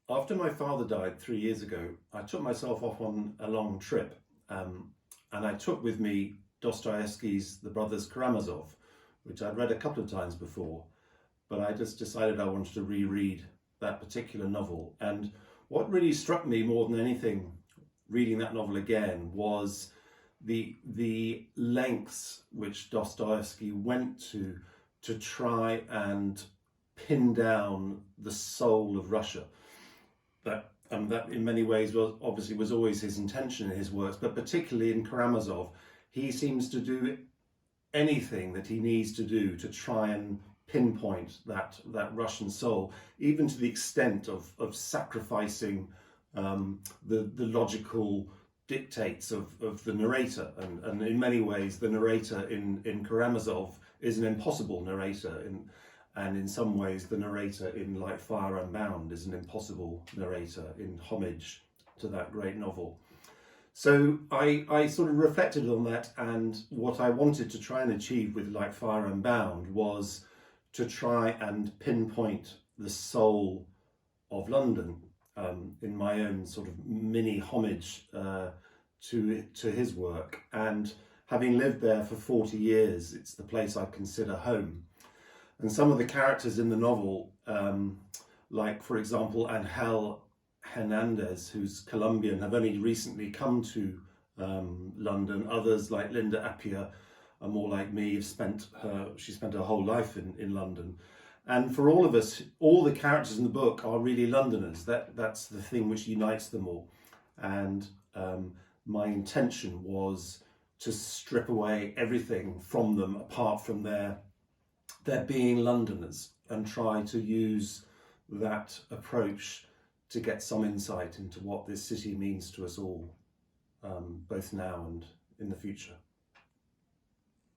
After my father died 3 years ago, I took myself off on a long trip, and I took with me Dostoevsky's The Brothers Karamazov, which I'd read a couple of times before, but I just decided I wanted to reread that particular novel. And what really struck me more than anything reading that novel again was the lengths which Dostoevsky went to try and pin down the soul of Russia. That in many ways was always his intention in his works, but particularly in Karamazov, he seems to do anything that he needs to do to try and pinpoint that Russian soul, even to the extent of sacrificing the logical dictates of the narrator, and in many ways the narrator in Karamazov is an impossible narrator, and in some ways the narrator in like Fire Unbound is an impossible narrator in homage to that great novel. So I sort of reflected on that, and what I wanted to try and achieve with like Fire Unbound was to try and pinpoint the soul of London, in my own sort of mini homage to his work. And having lived there for 40 years, it's the place I consider home. And some of the characters in the novel, like for example Angel Hernandez, who's Colombian, have only recently come to London. Others, like Linda Appiah, are more like me. She spent her whole life in London. And for all of us, all the characters in the book are really Londoners. That's the thing which unites them all. And my intention was to strip away everything from them apart from their being Londoners, and try to use that approach to get some insight into what this city means to us all, both now and in the future.